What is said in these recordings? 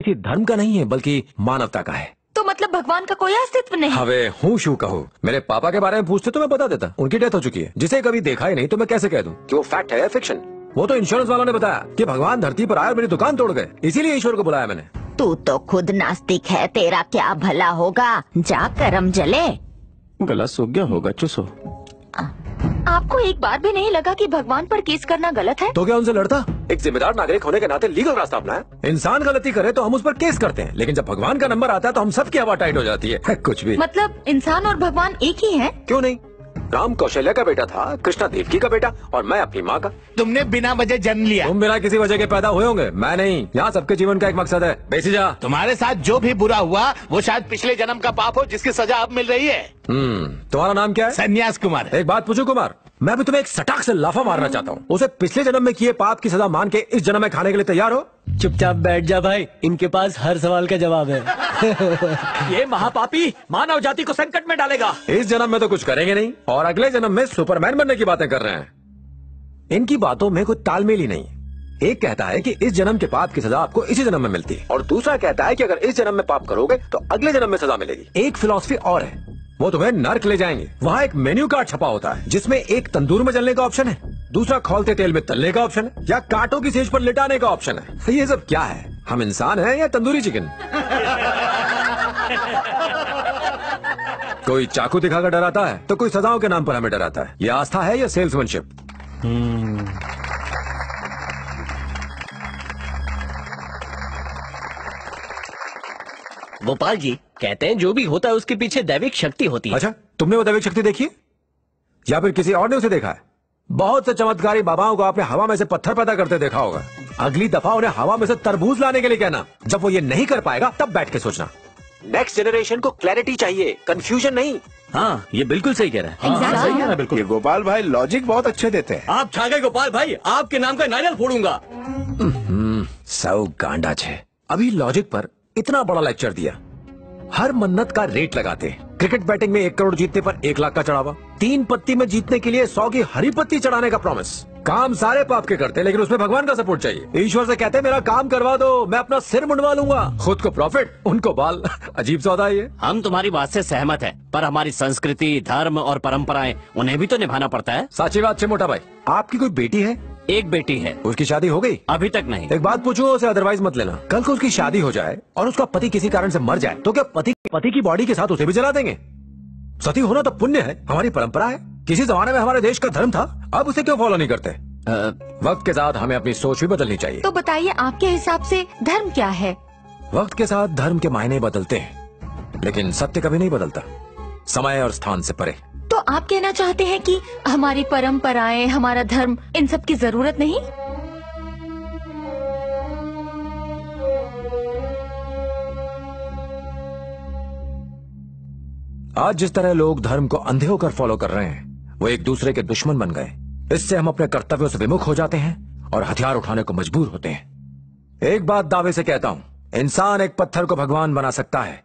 किसी धर्म का नहीं है बल्कि मानवता का है। तो मतलब भगवान का कोई अस्तित्व नहीं? हवे हूँ शू कहूँ। मेरे पापा के बारे में पूछते तो मैं बता देता, उनकी डेथ हो चुकी है। जिसे कभी देखा ही नहीं तो मैं कैसे कह दूं कि वो फैक्ट है या फिक्शन। वो तो इंश्योरेंस वालों ने बताया कि भगवान धरती पर आए और मेरी दुकान तोड़ गए, इसीलिए ईश्वर को बुलाया मैंने। तू तो खुद नास्तिक है, तेरा क्या भला होगा? जा करम जले। गला सूख गया होगा, चुसो। आपको एक बार भी नहीं लगा कि भगवान पर केस करना गलत है? तो क्या उनसे लड़ता? एक जिम्मेदार नागरिक होने के नाते लीगल रास्ता अपनाया। इंसान गलती करे तो हम उस पर केस करते हैं, लेकिन जब भगवान का नंबर आता है तो हम सबकी हवा टाइट हो जाती है। कुछ भी मतलब इंसान और भगवान एक ही हैं? क्यों नहीं? राम कौशल्या का बेटा था, कृष्णा देवकी का बेटा और मैं अपनी माँ का। तुमने बिना वजह जन्म लिया। तुम बिना किसी वजह के पैदा हुए होंगे, मैं नहीं। यहाँ सबके जीवन का एक मकसद है। बेसी जा। तुम्हारे साथ जो भी बुरा हुआ वो शायद पिछले जन्म का पाप हो जिसकी सजा अब मिल रही है। तुम्हारा नाम क्या है? सन्यास कुमार। एक बात पूछूं कुमार, मैं भी तुम्हें एक सटाक से लाफा मारना चाहता हूँ। उसे पिछले जन्म में किए पाप की सजा मान के इस जन्म में खाने के लिए तैयार हो? चुपचाप बैठ जा भाई, इनके पास हर सवाल का जवाब है। ये महापापी मानव जाति को संकट में डालेगा। इस जन्म में तो कुछ करेंगे नहीं और अगले जन्म में सुपरमैन बनने की बातें कर रहे हैं। इनकी बातों में कोई तालमेल ही नहीं। एक कहता है कि इस जन्म के पाप की सजा आपको इसी जन्म में मिलती है और दूसरा कहता है कि अगर इस जन्म में पाप करोगे तो अगले जन्म में सजा मिलेगी। एक फिलॉसफी और है, वो तुम्हें नर्क ले जाएंगे। वहाँ एक मेन्यू कार्ड छपा होता है जिसमें एक तंदूर में जलने का ऑप्शन है, दूसरा खौलते तेल में तलने का ऑप्शन है या कांटों की सेज पर लिटाने का ऑप्शन है। ये सब क्या है? हम इंसान हैं या तंदूरी चिकन? कोई चाकू दिखाकर डराता है तो कोई सजाओं के नाम पर हमें डराता है। ये आस्था है या सेल्समैनशिप? गोपाल जी कहते हैं जो भी होता है उसके पीछे दैविक शक्ति होती है। अच्छा, तुमने वो दैविक शक्ति देखी है या फिर किसी और ने उसे देखा है? बहुत से चमत्कारी बाबाओं को आपने हवा में से पत्थर पैदा करते देखा होगा। अगली दफा उन्हें हवा में से तरबूज लाने के लिए कहना। जब वो ये नहीं कर पाएगा तब बैठ के सोचना। नेक्स्ट जनरेशन को क्लैरिटी चाहिए, कंफ्यूजन नहीं। हाँ, ये बिल्कुल सही कह रहा है। Exactly. सही कह रहा है बिल्कुल। ये गोपाल भाई लॉजिक बहुत अच्छे देते हैं। आप छा गए गोपाल भाई, आपके नाम का नारियल फोड़ूंगा। सौ गांडा छे। अभी लॉजिक पर इतना बड़ा लेक्चर दिया। हर मन्नत का रेट लगाते। क्रिकेट बैटिंग में 1 करोड़ जीतने पर 1 लाख का चढ़ावा, 3 पत्ती में जीतने के लिए 100 की हरी पत्ती चढ़ाने का प्रॉमिस। काम सारे पाप के करते लेकिन उसमें भगवान का सपोर्ट चाहिए। ईश्वर से कहते मेरा काम करवा दो, मैं अपना सिर मुंडवा लूंगा। खुद को प्रॉफिट, उनको बाल। अजीब सौदा है ये। हम तुम्हारी बात से सहमत है, पर हमारी संस्कृति, धर्म और परंपराएं उन्हें भी तो निभाना पड़ता है। साची बात है मोटा भाई। आपकी कोई बेटी है? एक बेटी है। उसकी शादी हो गई? अभी तक नहीं। एक बात पूछो उसे, अदरवाइज मत लेना। कल को उसकी शादी हो जाए और उसका पति किसी कारण से मर जाए तो क्या पति की बॉडी के साथ उसे भी जला देंगे? सती होना तो पुण्य है, हमारी परंपरा है। किसी जमाने में हमारे देश का धर्म था, अब उसे क्यों फॉलो नहीं करते? वक्त के साथ हमें अपनी सोच भी बदलनी चाहिए। तो बताइए आपके हिसाब से धर्म क्या है? वक्त के साथ धर्म के मायने बदलते हैं लेकिन सत्य कभी नहीं बदलता, समय और स्थान से परे। तो आप कहना चाहते हैं कि हमारी परंपराएं, हमारा धर्म, इन सब की जरूरत नहीं? आज जिस तरह लोग धर्म को अंधे होकर फॉलो कर रहे हैं, वो एक दूसरे के दुश्मन बन गए। इससे हम अपने कर्तव्यों से विमुख हो जाते हैं और हथियार उठाने को मजबूर होते हैं। एक बात दावे से कहता हूं, इंसान एक पत्थर को भगवान बना सकता है,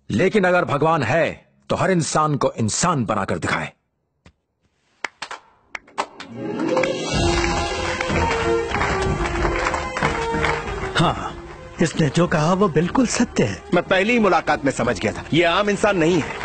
लेकिन अगर भगवान है तो हर इंसान को इंसान बनाकर दिखाए। हाँ, इसने जो कहा वो बिल्कुल सत्य है। मैं पहली ही मुलाकात में समझ गया था, ये आम इंसान नहीं है।